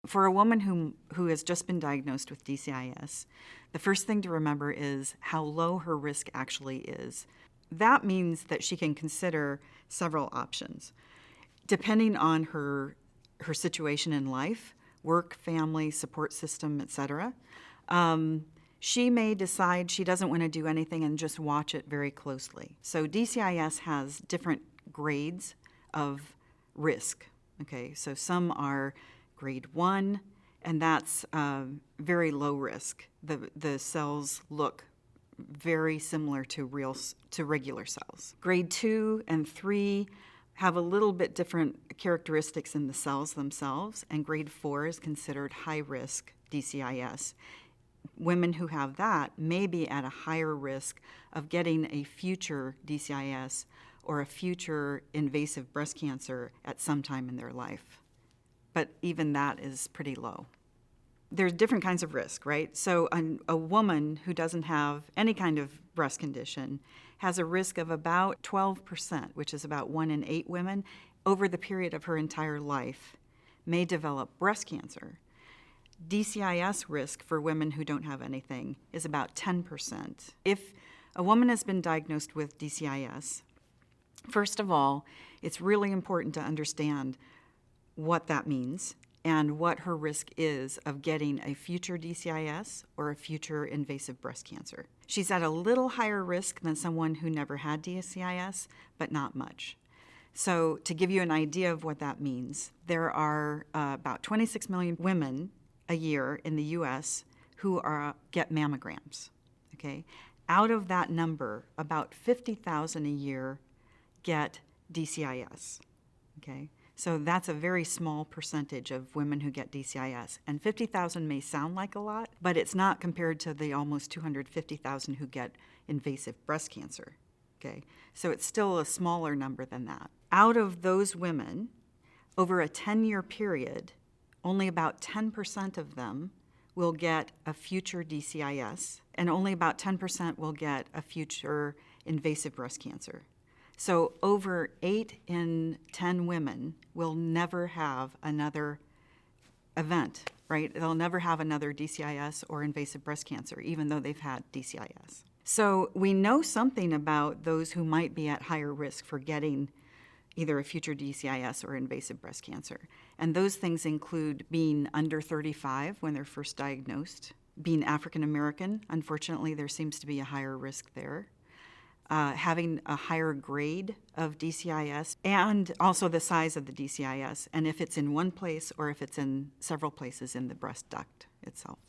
For a woman who has just been diagnosed with DCIS, the first thing to remember is how low her risk actually is. That means that she can consider several options. Depending on her situation in life, work, family, support system, etc., she may decide she doesn't want to do anything and just watch it very closely. So DCIS has different grades of risk. Okay, so some are grade 1, and that's very low risk. The cells look very similar to regular cells. Grade 2 and 3 have a little bit different characteristics in the cells themselves, and grade 4 is considered high risk DCIS. Women who have that may be at a higher risk of getting a future DCIS or a future invasive breast cancer at some time in their life. But even that is pretty low. There's different kinds of risk, right? So a woman who doesn't have any kind of breast condition has a risk of about 12%, which is about 1 in 8 women, over the period of her entire life, may develop breast cancer. DCIS risk for women who don't have anything is about 10%. If a woman has been diagnosed with DCIS, first of all, it's really important to understand what that means and what her risk is of getting a future DCIS or a future invasive breast cancer. She's at a little higher risk than someone who never had DCIS, but not much. So to give you an idea of what that means, there are about 26 million women a year in the U.S. who get mammograms, okay? Out of that number, about 50,000 a year get DCIS, okay? So that's a very small percentage of women who get DCIS. And 50,000 may sound like a lot, but it's not compared to the almost 250,000 who get invasive breast cancer, okay? So it's still a smaller number than that. Out of those women, over a 10-year period, only about 10% of them will get a future DCIS, and only about 10% will get a future invasive breast cancer. So over 8 in 10 women will never have another event, right? They'll never have another DCIS or invasive breast cancer, even though they've had DCIS. So we know something about those who might be at higher risk for getting either a future DCIS or invasive breast cancer. And those things include being under 35 when they're first diagnosed, being African American. Unfortunately, there seems to be a higher risk there. Having a higher grade of DCIS, and also the size of the DCIS, and if it's in one place or if it's in several places in the breast duct itself.